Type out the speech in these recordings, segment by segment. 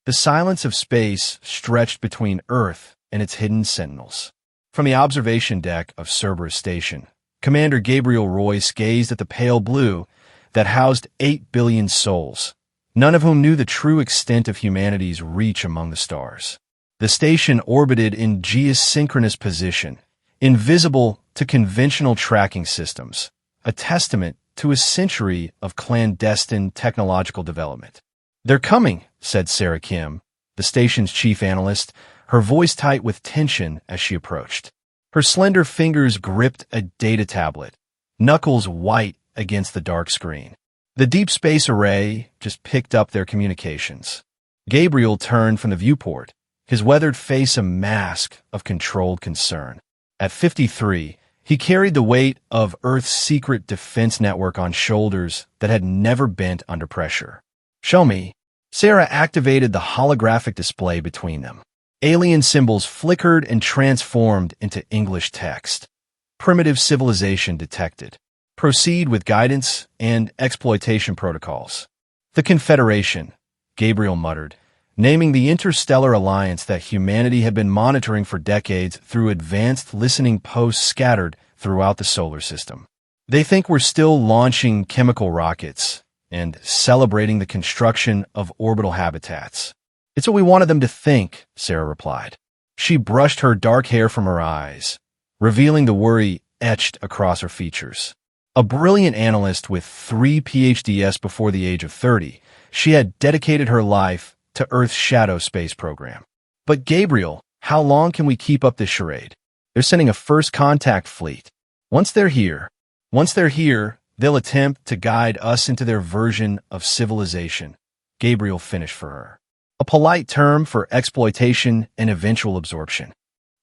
The silence of space stretched between Earth and its hidden sentinels. From the observation deck of Cerberus Station, Commander Gabriel Royce gazed at the pale blue that housed 8 billion souls, none of whom knew the true extent of humanity's reach among the stars. The station orbited in geosynchronous position, invisible to conventional tracking systems, a testament to a century of clandestine technological development. "They're coming," said Sarah Kim, the station's chief analyst, her voice tight with tension as she approached. Her slender fingers gripped a data tablet, knuckles white against the dark screen. The deep space array just picked up their communications. Gabriel turned from the viewport, his weathered face a mask of controlled concern. At 53, he carried the weight of Earth's secret defense network on shoulders that had never bent under pressure. "Show me." Sarah activated the holographic display between them. Alien symbols flickered and transformed into English text. "Primitive civilization detected. Proceed with guidance and exploitation protocols." "The Confederation," Gabriel muttered, naming the interstellar alliance that humanity had been monitoring for decades through advanced listening posts scattered throughout the solar system. "They think we're still launching chemical rockets and celebrating the construction of orbital habitats." "It's what we wanted them to think," Sarah replied. She brushed her dark hair from her eyes, revealing the worry etched across her features. A brilliant analyst with 3 PhDs before the age of 30, she had dedicated her life to Earth's shadow space program. "But Gabriel, how long can we keep up this charade? They're sending a first contact fleet. Once they're here, they'll attempt to guide us into their version of civilization," Gabriel finished for her. A polite term for exploitation and eventual absorption.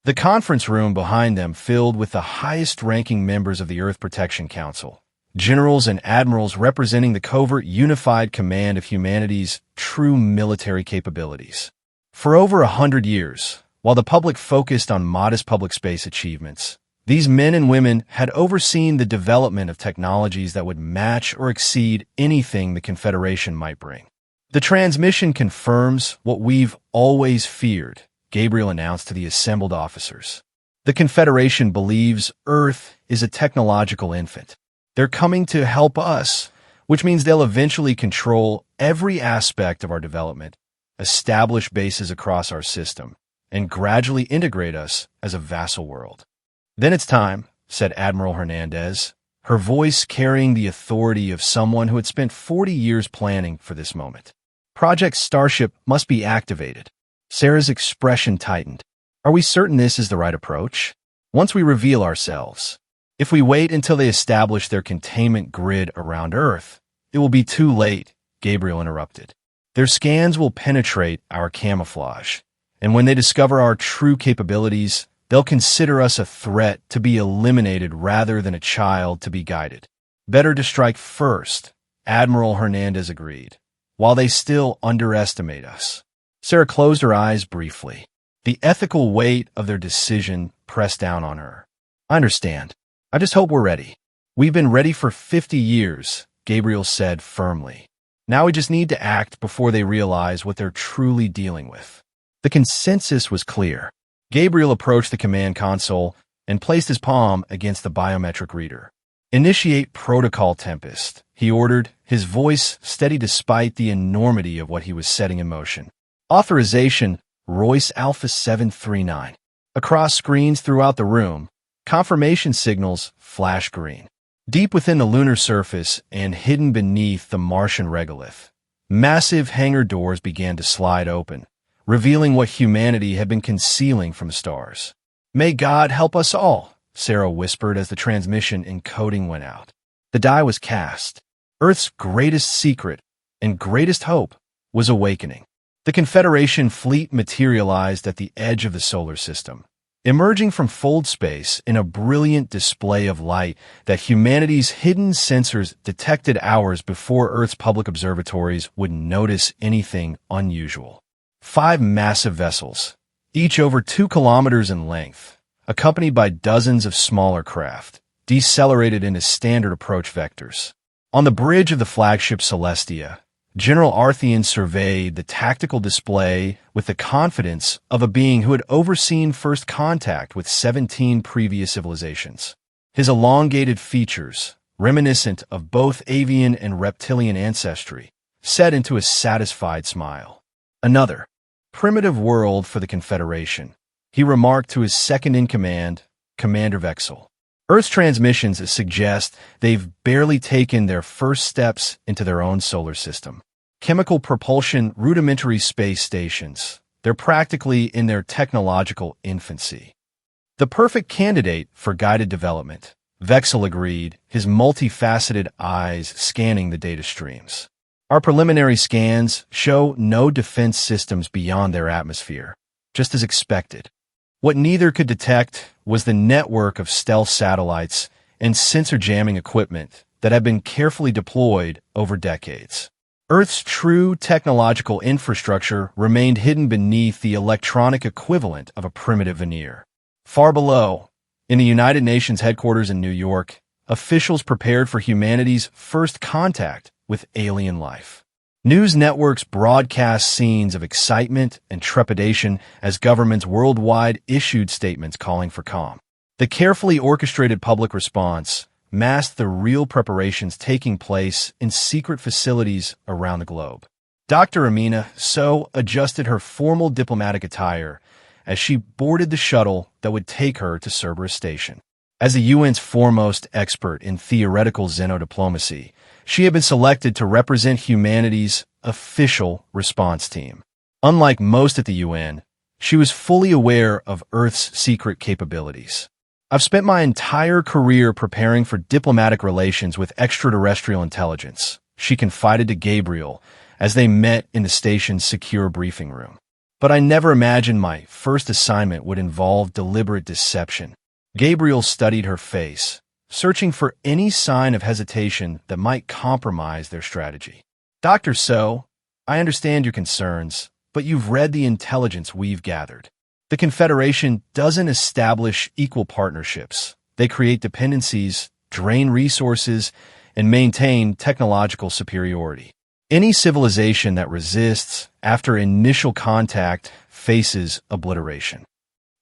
The conference room behind them filled with the highest-ranking members of the Earth Protection Council, generals and admirals representing the covert unified command of humanity's true military capabilities. For over 100 years, while the public focused on modest public space achievements, these men and women had overseen the development of technologies that would match or exceed anything the Confederation might bring. "The transmission confirms what we've always feared," Gabriel announced to the assembled officers. "The Confederation believes Earth is a technological infant. They're coming to help us, which means they'll eventually control every aspect of our development, establish bases across our system, and gradually integrate us as a vassal world." "Then it's time," said Admiral Hernandez, her voice carrying the authority of someone who had spent 40 years planning for this moment. "Project Starship must be activated." Sarah's expression tightened. "Are we certain this is the right approach? Once we reveal ourselves, if we wait until they establish their containment grid around Earth, it will be too late," Gabriel interrupted. "Their scans will penetrate our camouflage, and when they discover our true capabilities, they'll consider us a threat to be eliminated rather than a child to be guided." "Better to strike first," Admiral Hernandez agreed, "while they still underestimate us." Sarah closed her eyes briefly. The ethical weight of their decision pressed down on her. "I understand. I just hope we're ready." "We've been ready for 50 years, Gabriel said firmly. "Now we just need to act before they realize what they're truly dealing with." The consensus was clear. Gabriel approached the command console and placed his palm against the biometric reader. "Initiate Protocol Tempest," he ordered, his voice steady despite the enormity of what he was setting in motion. "Authorization, Royce Alpha 739. Across screens throughout the room, confirmation signals flash green. Deep within the lunar surface and hidden beneath the Martian regolith, massive hangar doors began to slide open, revealing what humanity had been concealing from the stars. "May God help us all," Sarah whispered as the transmission encoding went out. The die was cast. Earth's greatest secret and greatest hope was awakening. The Confederation fleet materialized at the edge of the solar system, emerging from fold space in a brilliant display of light that humanity's hidden sensors detected hours before Earth's public observatories would notice anything unusual. 5 massive vessels, each over 2 kilometers in length, accompanied by dozens of smaller craft, decelerated into standard approach vectors. On the bridge of the flagship Celestia, General Arthian surveyed the tactical display with the confidence of a being who had overseen first contact with 17 previous civilizations. His elongated features, reminiscent of both avian and reptilian ancestry, set into a satisfied smile. Another primitive world for the Confederation, he remarked to his second-in-command, Commander Vexel. Earth's transmissions suggest they've barely taken their first steps into their own solar system. Chemical propulsion rudimentary space stations, they're practically in their technological infancy. The perfect candidate for guided development, Vexel agreed, his multifaceted eyes scanning the data streams. Our preliminary scans show no defense systems beyond their atmosphere, just as expected. What neither could detect was the network of stealth satellites and sensor jamming equipment that have been carefully deployed over decades. Earth's true technological infrastructure remained hidden beneath the electronic equivalent of a primitive veneer. Far below, in the United Nations headquarters in New York, officials prepared for humanity's first contact with alien life. News networks broadcast scenes of excitement and trepidation as governments worldwide issued statements calling for calm. The carefully orchestrated public response masked the real preparations taking place in secret facilities around the globe. Dr. Amina So adjusted her formal diplomatic attire as she boarded the shuttle that would take her to Cerberus Station. As the UN's foremost expert in theoretical xenodiplomacy, she had been selected to represent humanity's official response team. Unlike most at the UN, she was fully aware of Earth's secret capabilities. I've spent my entire career preparing for diplomatic relations with extraterrestrial intelligence, she confided to Gabriel as they met in the station's secure briefing room. But I never imagined my first assignment would involve deliberate deception. Gabriel studied her face, searching for any sign of hesitation that might compromise their strategy. Dr. So, I understand your concerns, but you've read the intelligence we've gathered. The Confederation doesn't establish equal partnerships. They create dependencies, drain resources, and maintain technological superiority. Any civilization that resists after initial contact faces obliteration.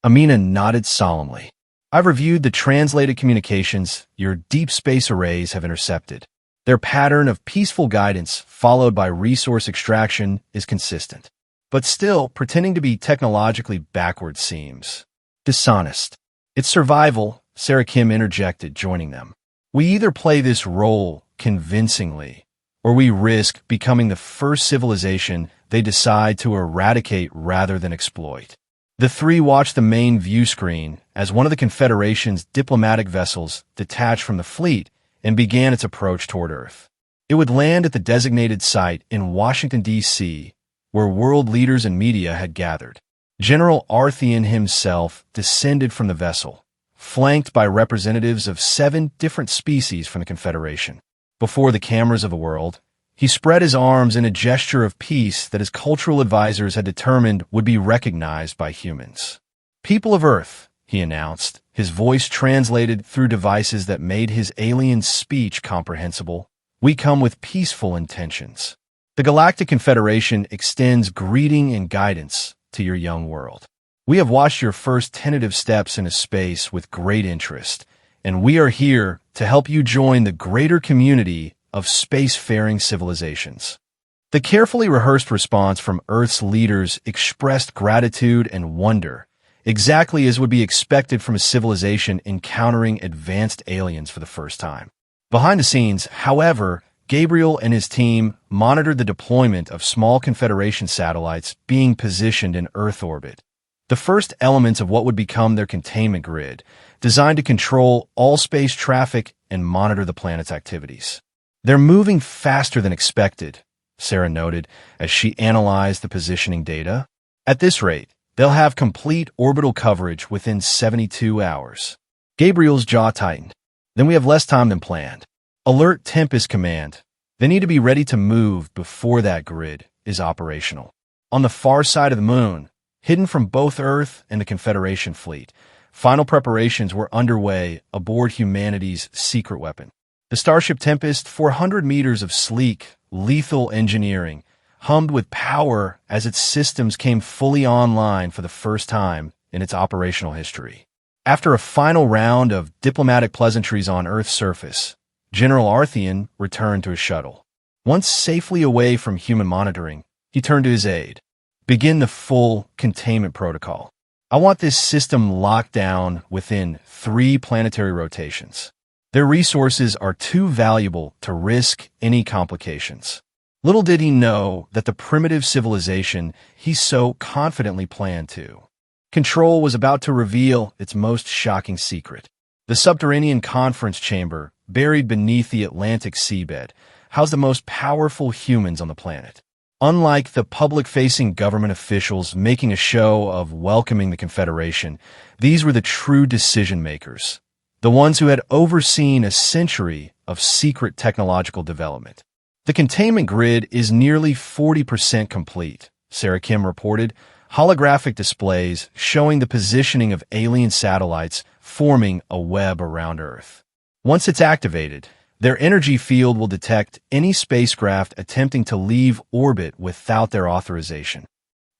Amina nodded solemnly. I've reviewed the translated communications your deep space arrays have intercepted. Their pattern of peaceful guidance followed by resource extraction is consistent. But still, pretending to be technologically backward seems dishonest. It's survival, Sarah Kim interjected, joining them. We either play this role convincingly, or we risk becoming the first civilization they decide to eradicate rather than exploit. The three watched the main view screen as one of the Confederation's diplomatic vessels detached from the fleet and began its approach toward Earth. It would land at the designated site in Washington, D.C., where world leaders and media had gathered. General Arthian himself descended from the vessel, flanked by representatives of 7 different species from the Confederation. Before the cameras of the world, he spread his arms in a gesture of peace that his cultural advisors had determined would be recognized by humans. People of Earth, he announced, his voice translated through devices that made his alien speech comprehensible. We come with peaceful intentions. The Galactic Confederation extends greeting and guidance to your young world. We have watched your first tentative steps into space with great interest, and we are here to help you join the greater community of spacefaring civilizations. The carefully rehearsed response from Earth's leaders expressed gratitude and wonder, exactly as would be expected from a civilization encountering advanced aliens for the first time. Behind the scenes, however, Gabriel and his team monitored the deployment of small Confederation satellites being positioned in Earth orbit, the first elements of what would become their containment grid, designed to control all space traffic and monitor the planet's activities. They're moving faster than expected, Sarah noted as she analyzed the positioning data. At this rate, they'll have complete orbital coverage within 72 hours. Gabriel's jaw tightened. Then we have less time than planned. Alert Tempest Command. They need to be ready to move before that grid is operational. On the far side of the moon, hidden from both Earth and the Confederation fleet, final preparations were underway aboard humanity's secret weapon. The Starship Tempest, 400 meters of sleek, lethal engineering, hummed with power as its systems came fully online for the first time in its operational history. After a final round of diplomatic pleasantries on Earth's surface, General Arthian returned to his shuttle. Once safely away from human monitoring, he turned to his aide. Begin the full containment protocol. I want this system locked down within 3 planetary rotations. Their resources are too valuable to risk any complications. Little did he know that the primitive civilization he so confidently planned to control was about to reveal its most shocking secret. The subterranean conference chamber, buried beneath the Atlantic seabed, housed the most powerful humans on the planet. Unlike the public-facing government officials making a show of welcoming the Confederation, these were the true decision-makers, the ones who had overseen a century of secret technological development. The containment grid is nearly 40% complete, Sarah Kim reported, holographic displays showing the positioning of alien satellites forming a web around Earth. Once it's activated, their energy field will detect any spacecraft attempting to leave orbit without their authorization.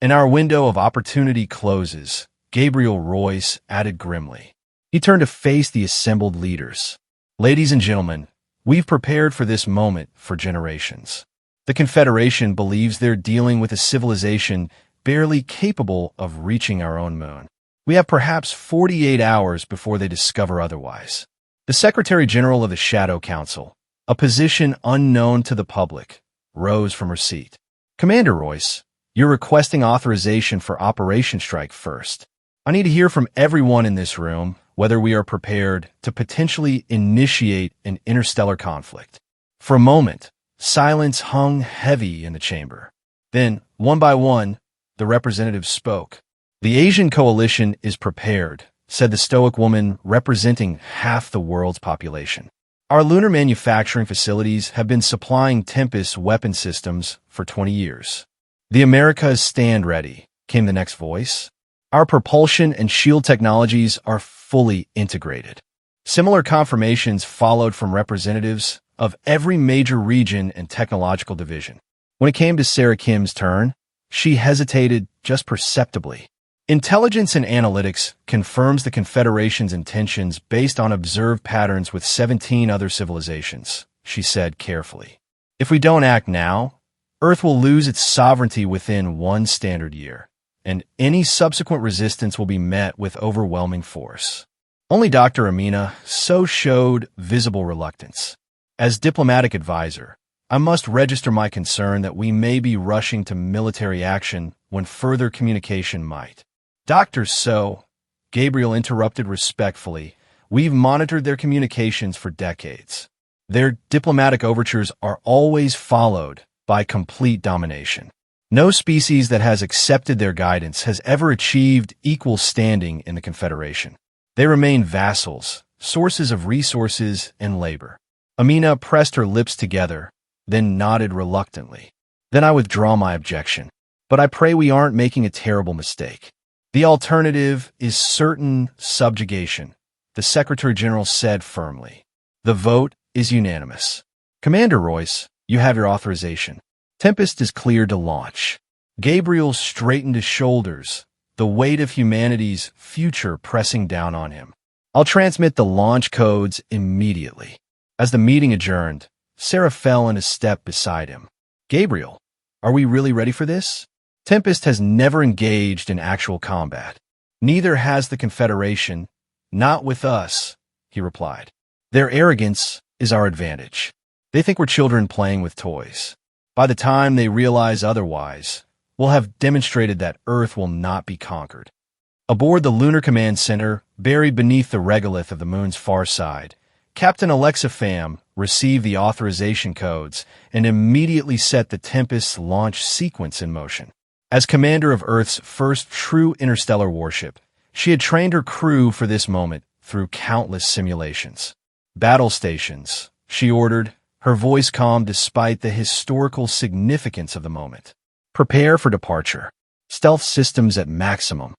And our window of opportunity closes, Gabriel Royce added grimly. He turned to face the assembled leaders. Ladies and gentlemen, we've prepared for this moment for generations. The Confederation believes they're dealing with a civilization barely capable of reaching our own moon. We have perhaps 48 hours before they discover otherwise. The Secretary General of the Shadow Council, a position unknown to the public, rose from her seat. Commander Royce, you're requesting authorization for Operation Strike First. I need to hear from everyone in this room whether we are prepared to potentially initiate an interstellar conflict. For a moment, silence hung heavy in the chamber. Then, one by one, the representatives spoke. The Asian coalition is prepared, said the stoic woman representing half the world's population. Our lunar manufacturing facilities have been supplying Tempest weapon systems for 20 years. The Americas stand ready, came the next voice. Our propulsion and shield technologies are fully integrated. Similar confirmations followed from representatives of every major region and technological division. When it came to Sarah Kim's turn, she hesitated just perceptibly. Intelligence and analytics confirms the Confederation's intentions based on observed patterns with 17 other civilizations, she said carefully. If we don't act now, Earth will lose its sovereignty within 1 standard year, and any subsequent resistance will be met with overwhelming force. Only Dr. Amina so showed visible reluctance. As diplomatic advisor, I must register my concern that we may be rushing to military action when further communication might. Dr. So, Gabriel interrupted respectfully, we've monitored their communications for decades. Their diplomatic overtures are always followed by complete domination. No species that has accepted their guidance has ever achieved equal standing in the Confederation. They remain vassals, sources of resources and labor. Amina pressed her lips together, then nodded reluctantly. Then I withdraw my objection. But I pray we aren't making a terrible mistake. The alternative is certain subjugation, the Secretary General said firmly. The vote is unanimous. Commander Royce, you have your authorization. Tempest is cleared to launch. Gabriel straightened his shoulders, the weight of humanity's future pressing down on him. I'll transmit the launch codes immediately. As the meeting adjourned, Sarah fell in a step beside him. Gabriel, are we really ready for this? Tempest has never engaged in actual combat. Neither has the Confederation. Not with us, he replied. Their arrogance is our advantage. They think we're children playing with toys. By the time they realize otherwise, we'll have demonstrated that Earth will not be conquered. Aboard the Lunar Command Center, buried beneath the regolith of the moon's far side, Captain Alexa Pham received the authorization codes and immediately set the Tempest's launch sequence in motion. As commander of Earth's first true interstellar warship, she had trained her crew for this moment through countless simulations. Battle stations, she ordered, her voice calm despite the historical significance of the moment. Prepare for departure. Stealth systems at maximum.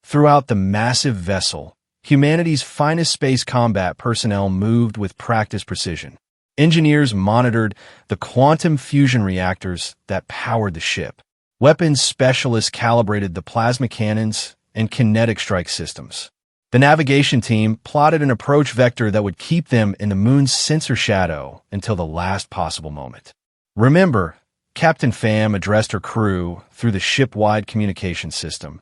Throughout the massive vessel, humanity's finest space combat personnel moved with practiced precision. Engineers monitored the quantum fusion reactors that powered the ship. Weapons specialists calibrated the plasma cannons and kinetic strike systems. The navigation team plotted an approach vector that would keep them in the moon's sensor shadow until the last possible moment. Remember, Captain Pham addressed her crew through the ship-wide communication system.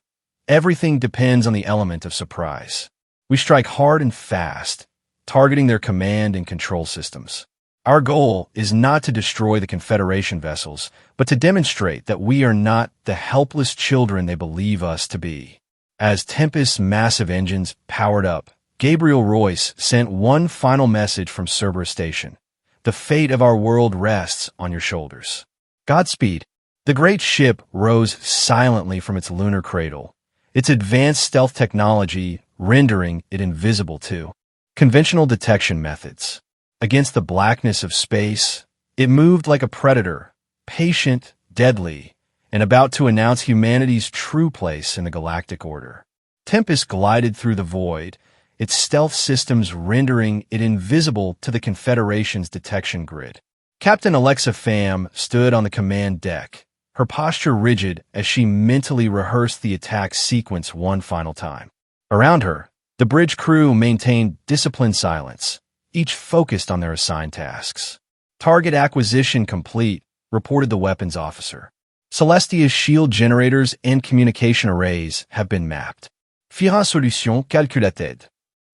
Everything depends on the element of surprise. We strike hard and fast, targeting their command and control systems. Our goal is not to destroy the Confederation vessels, but to demonstrate that we are not the helpless children they believe us to be. As Tempest's massive engines powered up, Gabriel Royce sent one final message from Cerberus Station. The fate of our world rests on your shoulders. Godspeed. The great ship rose silently from its lunar cradle, its advanced stealth technology rendering it invisible to conventional detection methods. Against the blackness of space, it moved like a predator, patient, deadly, and about to announce humanity's true place in the galactic order. Tempest glided through the void, its stealth systems rendering it invisible to the Confederation's detection grid. Captain Alexa Pham stood on the command deck, her posture rigid as she mentally rehearsed the attack sequence one final time. Around her, the bridge crew maintained disciplined silence, each focused on their assigned tasks. Target acquisition complete, reported the weapons officer. Celestia's shield generators and communication arrays have been mapped. Fira solution calculated.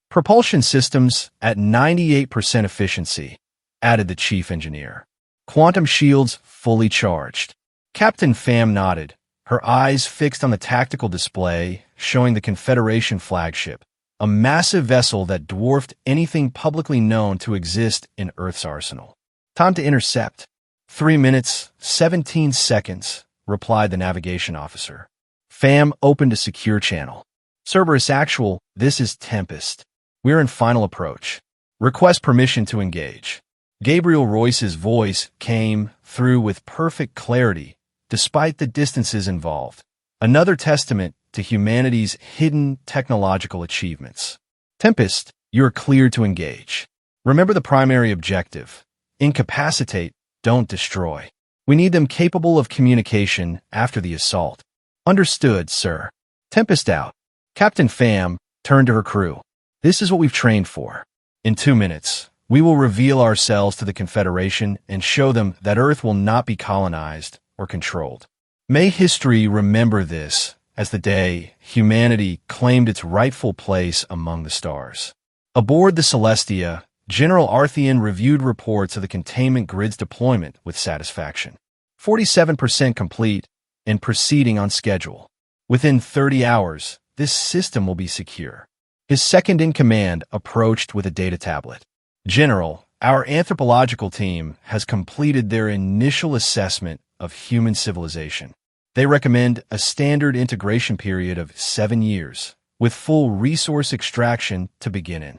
Propulsion systems at 98% efficiency, added the chief engineer. Quantum shields fully charged. Captain Pham nodded, her eyes fixed on the tactical display showing the Confederation flagship, a massive vessel that dwarfed anything publicly known to exist in Earth's arsenal. Time to intercept. 3 minutes, 17 seconds, replied the navigation officer. Pham opened a secure channel. Cerberus Actual, this is Tempest. We're in final approach. Request permission to engage. Gabriel Royce's voice came through with perfect clarity, despite the distances involved. Another testament to humanity's hidden technological achievements. Tempest, you are cleared to engage. Remember the primary objective. Incapacitate, don't destroy. We need them capable of communication after the assault. Understood, sir. Tempest out. Captain Pham turned to her crew. This is what we've trained for. In 2 minutes, we will reveal ourselves to the Confederation and show them that Earth will not be colonized or controlled. May history remember this as the day humanity claimed its rightful place among the stars. Aboard the Celestia, General Arthian reviewed reports of the containment grid's deployment with satisfaction. 47% complete and proceeding on schedule. Within 30 hours, this system will be secure. His second-in-command approached with a data tablet. General, our anthropological team has completed their initial assessment of human civilization. They recommend a standard integration period of 7 years, with full resource extraction to begin in.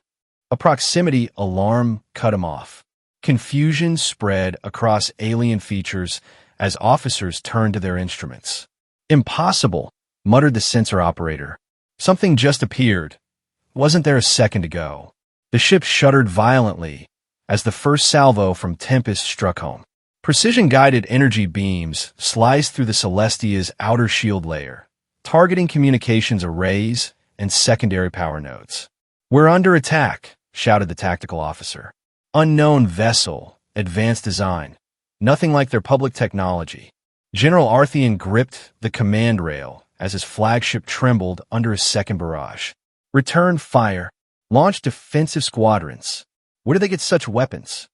A proximity alarm cut him off. Confusion spread across alien features as officers turned to their instruments. Impossible, muttered the sensor operator. Something just appeared. Wasn't there a second ago? The ship shuddered violently as the first salvo from Tempest struck home. Precision-guided energy beams sliced through the Celestia's outer shield layer, targeting communications arrays and secondary power nodes. We're under attack, shouted the tactical officer. Unknown vessel, advanced design, nothing like their public technology. General Arthian gripped the command rail as his flagship trembled under a second barrage. Return fire. Launch defensive squadrons. Where do they get such weapons?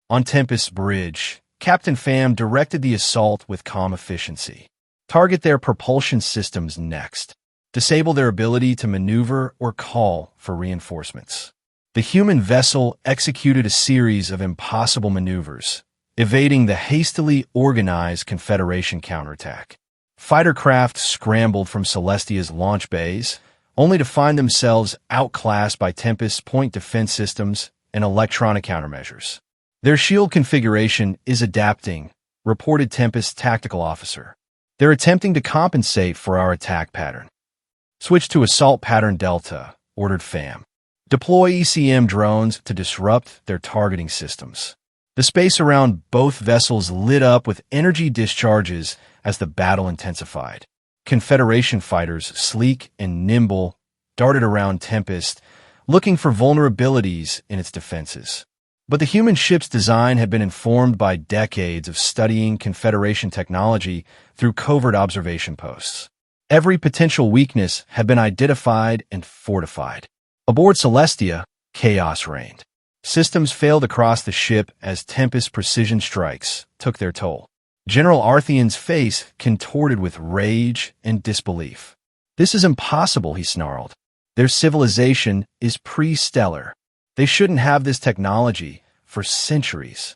On Tempest's bridge, Captain Pham directed the assault with calm efficiency. Target their propulsion systems next. Disable their ability to maneuver or call for reinforcements. The human vessel executed a series of impossible maneuvers, evading the hastily organized Confederation counterattack. Fighter craft scrambled from Celestia's launch bays, only to find themselves outclassed by Tempest's point defense systems and electronic countermeasures. Their shield configuration is adapting, reported Tempest's tactical officer. They're attempting to compensate for our attack pattern. Switch to Assault Pattern Delta, ordered Pham. Deploy ECM drones to disrupt their targeting systems. The The space around both vessels lit up with energy discharges as the battle intensified. Confederation fighters, sleek and nimble, darted around Tempest, looking for vulnerabilities in its defenses. But the human ship's design had been informed by decades of studying Confederation technology through covert observation posts. Every potential weakness had been identified and fortified. Aboard Celestia, chaos reigned. Systems failed across the ship as Tempest precision strikes took their toll. General Artheon's face contorted with rage and disbelief. "This is impossible," he snarled. "Their civilization is pre-stellar. They shouldn't have this technology for centuries."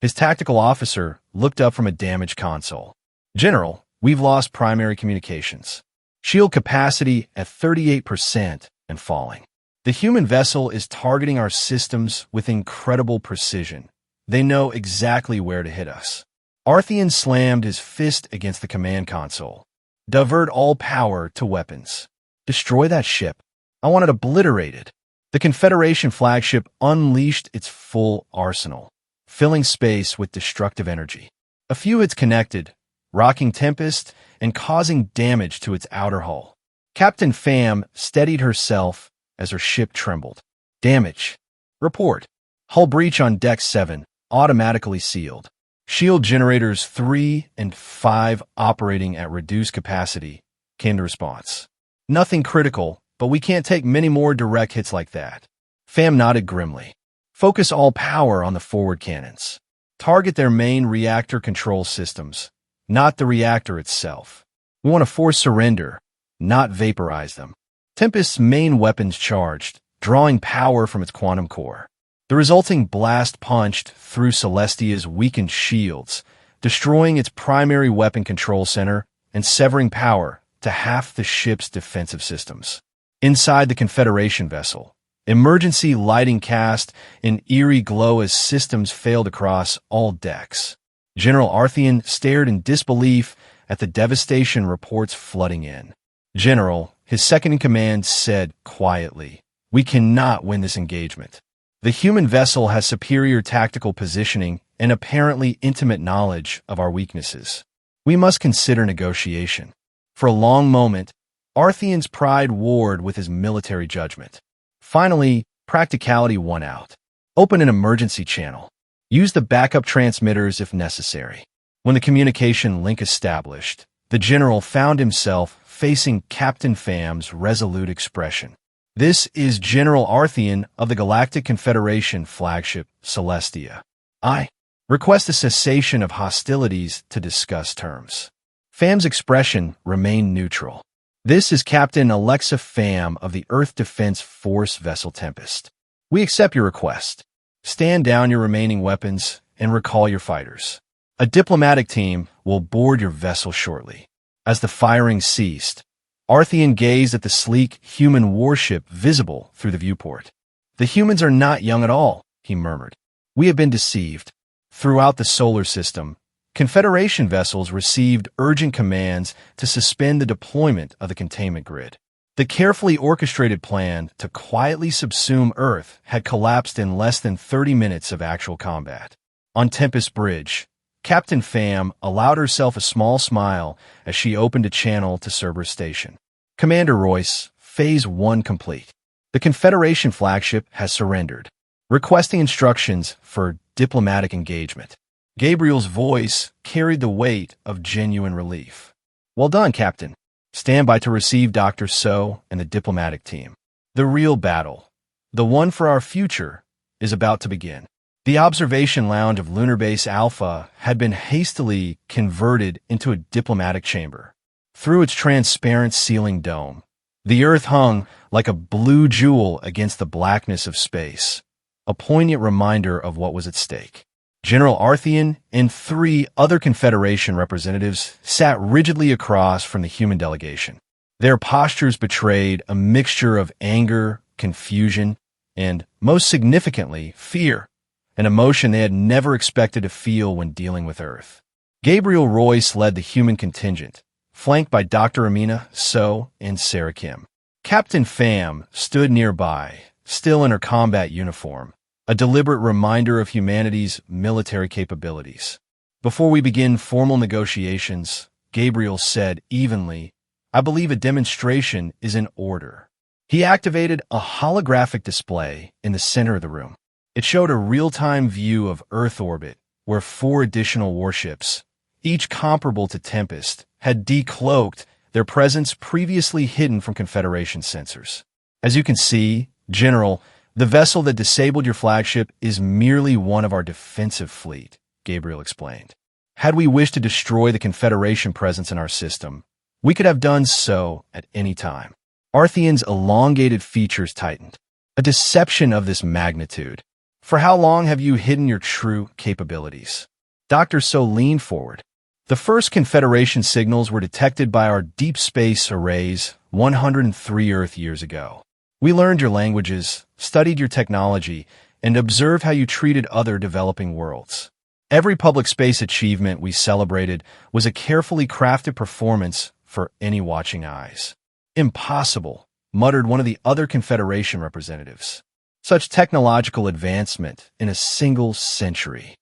His tactical officer looked up from a damaged console. "General, we've lost primary communications. Shield capacity at 38% and falling. The human vessel is targeting our systems with incredible precision. They know exactly where to hit us." Artheon slammed his fist against the command console. "Divert all power to weapons. Destroy that ship. I want it obliterated." The Confederation flagship unleashed its full arsenal, filling space with destructive energy. A few hits connected, rocking Tempest and causing damage to its outer hull. Captain Pham steadied herself as her ship trembled. "Damage. Report. Hull breach on Deck 7, automatically sealed. Shield generators 3 and 5 operating at reduced capacity," came the response. "Nothing critical, but we can't take many more direct hits like that." Pham nodded grimly. "Focus all power on the forward cannons. Target their main reactor control systems, not the reactor itself. We want to force surrender, not vaporize them." Tempest's main weapons charged, drawing power from its quantum core. The resulting blast punched through Celestia's weakened shields, destroying its primary weapon control center and severing power to half the ship's defensive systems. Inside the Confederation vessel, emergency lighting cast an eerie glow as systems failed across all decks. General Artheon stared in disbelief at the devastation reports flooding in. "General," his second-in-command said quietly, "we cannot win this engagement. The human vessel has superior tactical positioning and apparently intimate knowledge of our weaknesses. We must consider negotiation." For a long moment, Artheon's pride warred with his military judgment. Finally, practicality won out. "Open an emergency channel. Use the backup transmitters if necessary." When the communication link established, the general found himself facing Captain Pham's resolute expression. "This is General Artheon of the Galactic Confederation flagship Celestia. I request a cessation of hostilities to discuss terms." Pham's expression remained neutral. "This is Captain Alexa Pham of the Earth Defense Force vessel Tempest. We accept your request. Stand down your remaining weapons and recall your fighters. A diplomatic team will board your vessel shortly." As the firing ceased, Artheon gazed at the sleek human warship visible through the viewport. "The humans are not young at all," he murmured. "We have been deceived." Throughout the solar system, Confederation vessels received urgent commands to suspend the deployment of the containment grid. The carefully orchestrated plan to quietly subsume Earth had collapsed in less than 30 minutes of actual combat. On Tempest Bridge, Captain Pham allowed herself a small smile as she opened a channel to Cerberus Station. "Commander Royce, Phase 1 complete. The Confederation flagship has surrendered. Requesting instructions for diplomatic engagement." Gabriel's voice carried the weight of genuine relief. "Well done, Captain. Stand by to receive Dr. So and the diplomatic team. The real battle, the one for our future, is about to begin." The observation lounge of Lunar Base Alpha had been hastily converted into a diplomatic chamber. Through its transparent ceiling dome, the Earth hung like a blue jewel against the blackness of space, a poignant reminder of what was at stake. General Artheon and 3 other Confederation representatives sat rigidly across from the human delegation. Their postures betrayed a mixture of anger, confusion, and, most significantly, fear, an emotion they had never expected to feel when dealing with Earth. Gabriel Royce led the human contingent, flanked by Dr. Amina, So, and Sarah Kim. Captain Pham stood nearby, still in her combat uniform, a deliberate reminder of humanity's military capabilities. Before we begin formal negotiations, Gabriel said evenly, "I believe a demonstration is in order." He activated a holographic display in the center of the room. It showed a real-time view of Earth orbit, where 4 additional warships, each comparable to Tempest, had decloaked, their presence previously hidden from Confederation sensors. "As you can see, General, the vessel that disabled your flagship is merely one of our defensive fleet," Gabriel explained. "Had we wished to destroy the Confederation presence in our system, we could have done so at any time." Artheon's elongated features tightened. "A deception of this magnitude. For how long have you hidden your true capabilities?" Dr. So leaned forward. "The first Confederation signals were detected by our deep space arrays 103 Earth years ago. We learned your languages, studied your technology, and observed how you treated other developing worlds. Every public space achievement we celebrated was a carefully crafted performance for any watching eyes." "Impossible," muttered one of the other Confederation representatives. "Such technological advancement in a single century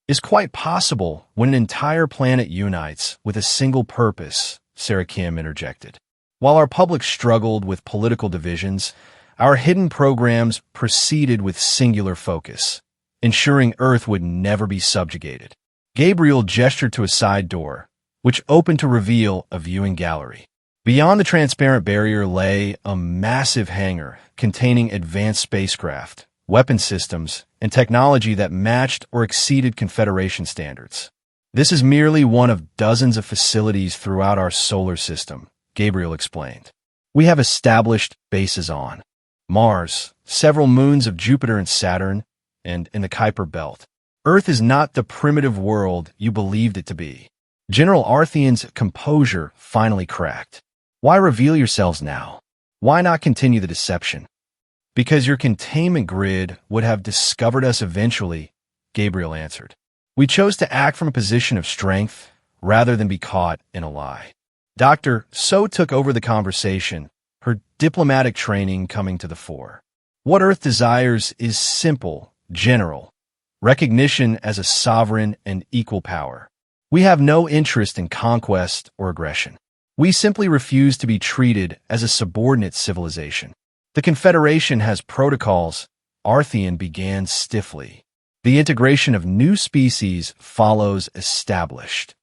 is quite possible when an entire planet unites with a single purpose," Sarah Kim interjected. "While our public struggled with political divisions, our hidden programs proceeded with singular focus, ensuring Earth would never be subjugated." Gabriel gestured to a side door, which opened to reveal a viewing gallery. Beyond the transparent barrier lay a massive hangar containing advanced spacecraft, weapon systems, and technology that matched or exceeded Confederation standards. "This is merely one of dozens of facilities throughout our solar system," Gabriel explained. "We have established bases on Mars, several moons of Jupiter and Saturn, and in the Kuiper Belt. Earth is not the primitive world you believed it to be." General Artheon's composure finally cracked. "Why reveal yourselves now? Why not continue the deception?" "Because your containment grid would have discovered us eventually," Gabriel answered. "We chose to act from a position of strength rather than be caught in a lie." Dr. So took over the conversation, her diplomatic training coming to the fore. "What Earth desires is simple, General. Recognition as a sovereign and equal power. We have no interest in conquest or aggression. We simply refuse to be treated as a subordinate civilization. The Confederation has protocols," Artheon began stiffly. "The integration of new species follows established.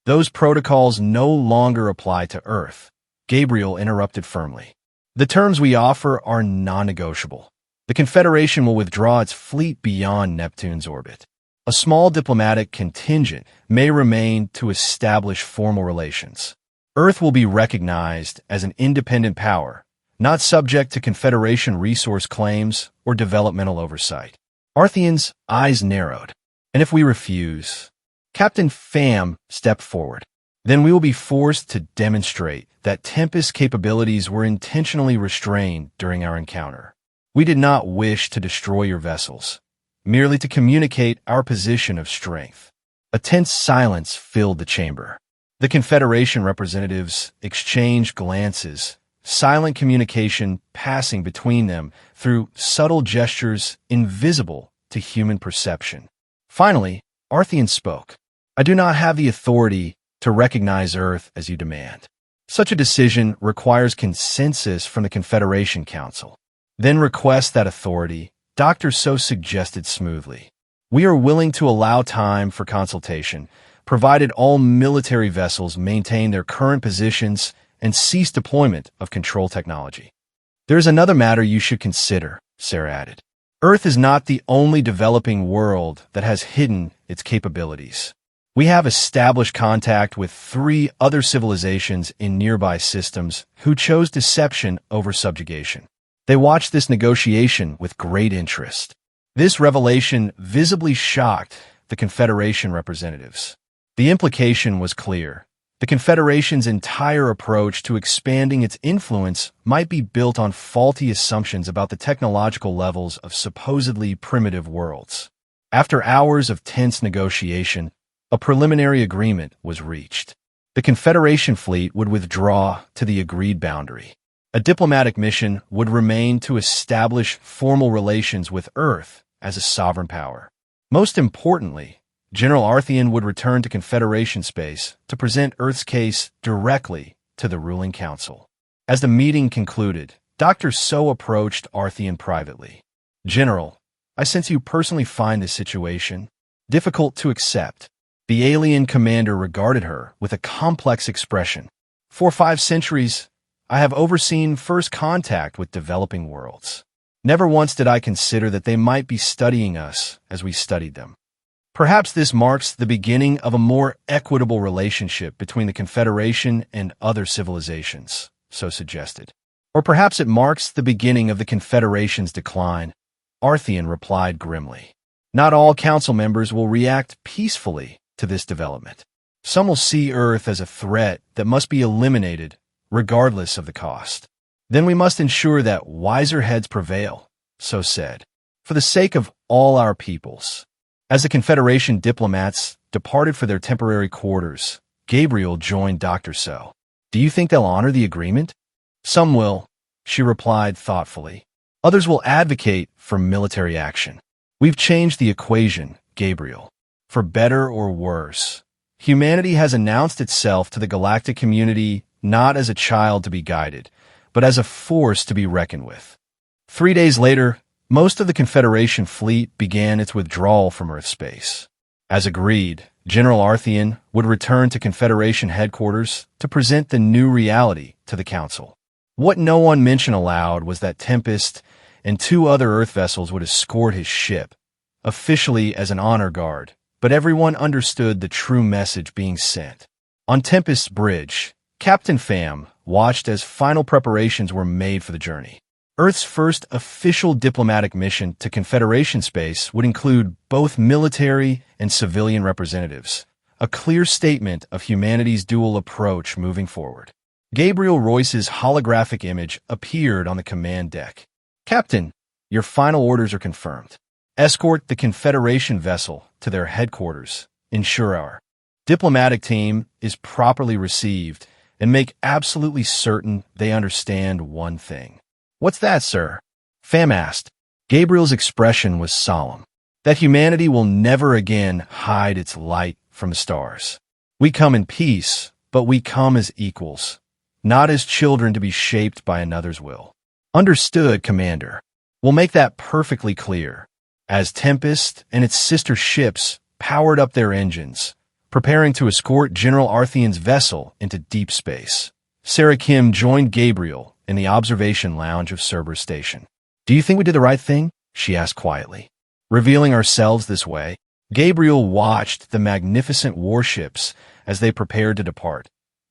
Those protocols no longer apply to Earth," Gabriel interrupted firmly. "The terms we offer are non-negotiable. The Confederation will withdraw its fleet beyond Neptune's orbit. A small diplomatic contingent may remain to establish formal relations. Earth will be recognized as an independent power, not subject to Confederation resource claims or developmental oversight." Artheon's eyes narrowed. "And if we refuse?" Captain Pham stepped forward. "Then we will be forced to demonstrate that Tempest's capabilities were intentionally restrained during our encounter. We did not wish to destroy your vessels, merely to communicate our position of strength." A tense silence filled the chamber. The Confederation representatives exchanged glances, silent communication passing between them through subtle gestures invisible to human perception. Finally, Artheon spoke. "I do not have the authority to recognize Earth as you demand. Such a decision requires consensus from the Confederation Council." "Then request that authority," Dr. So suggested smoothly. "We are willing to allow time for consultation, provided all military vessels maintain their current positions and cease deployment of control technology." "There is another matter you should consider," Sarah added. "Earth is not the only developing world that has hidden its capabilities. We have established contact with 3 other civilizations in nearby systems who chose deception over subjugation. They watched this negotiation with great interest." This revelation visibly shocked the Confederation representatives. The implication was clear. The Confederation's entire approach to expanding its influence might be built on faulty assumptions about the technological levels of supposedly primitive worlds. After hours of tense negotiation, a preliminary agreement was reached. The Confederation fleet would withdraw to the agreed boundary. A diplomatic mission would remain to establish formal relations with Earth as a sovereign power. Most importantly, General Artheon would return to Confederation space to present Earth's case directly to the ruling council. As the meeting concluded, Dr. So approached Artheon privately. "General, I sense you personally find this situation difficult to accept." The alien commander regarded her with a complex expression. "For 5 centuries, I have overseen first contact with developing worlds. Never once did I consider that they might be studying us as we studied them. Perhaps this marks the beginning of a more equitable relationship between the Confederation and other civilizations," So suggested. "Or perhaps it marks the beginning of the Confederation's decline," Artheon replied grimly. "Not all council members will react peacefully to this development. Some will see Earth as a threat that must be eliminated regardless of the cost. Then we must ensure that wiser heads prevail," So said, "for the sake of all our peoples." As the Confederation diplomats departed for their temporary quarters, Gabriel joined Dr. So. "Do you think they'll honor the agreement?" "Some will," she replied thoughtfully. "Others will advocate for military action. We've changed the equation, Gabriel. For better or worse, humanity has announced itself to the galactic community not as a child to be guided, but as a force to be reckoned with." 3 days later, most of the Confederation fleet began its withdrawal from Earth space. As agreed, General Artheon would return to Confederation headquarters to present the new reality to the Council. What no one mentioned aloud was that Tempest and 2 other Earth vessels would escort his ship, officially as an honor guard, but everyone understood the true message being sent. On Tempest's bridge, Captain Pham watched as final preparations were made for the journey. Earth's first official diplomatic mission to Confederation space would include both military and civilian representatives, a clear statement of humanity's dual approach moving forward. Gabriel Royce's holographic image appeared on the command deck. "Captain, your final orders are confirmed. Escort the Confederation vessel to their headquarters, ensure our diplomatic team is properly received, and make absolutely certain they understand one thing." "What's that, sir?" Pham asked. Gabriel's expression was solemn. "That humanity will never again hide its light from the stars. We come in peace, but we come as equals, not as children to be shaped by another's will." "Understood, Commander. We'll make that perfectly clear." As Tempest and its sister ships powered up their engines, preparing to escort General Artheon's vessel into deep space, Sarah Kim joined Gabriel in the observation lounge of Cerberus Station. "Do you think we did the right thing?" she asked quietly. "Revealing ourselves this way?" Gabriel watched the magnificent warships as they prepared to depart,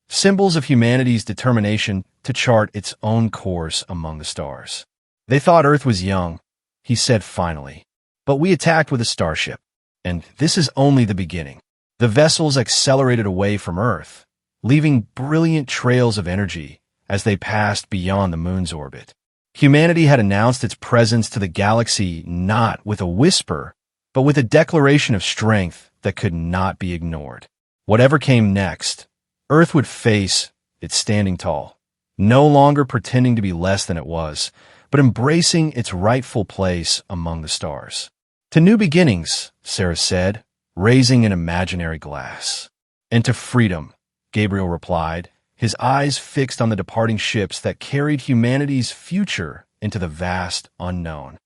symbols of humanity's determination to chart its own course among the stars. "They thought Earth was young," he said finally, "but we attacked with a Starship, and this is only the beginning." The vessels accelerated away from Earth, leaving brilliant trails of energy as they passed beyond the moon's orbit. Humanity had announced its presence to the galaxy not with a whisper, but with a declaration of strength that could not be ignored. Whatever came next, Earth would face it standing tall, no longer pretending to be less than it was, but embracing its rightful place among the stars. "To new beginnings," Sarah said, raising an imaginary glass. "And to freedom," Gabriel replied, his eyes fixed on the departing ships that carried humanity's future into the vast unknown.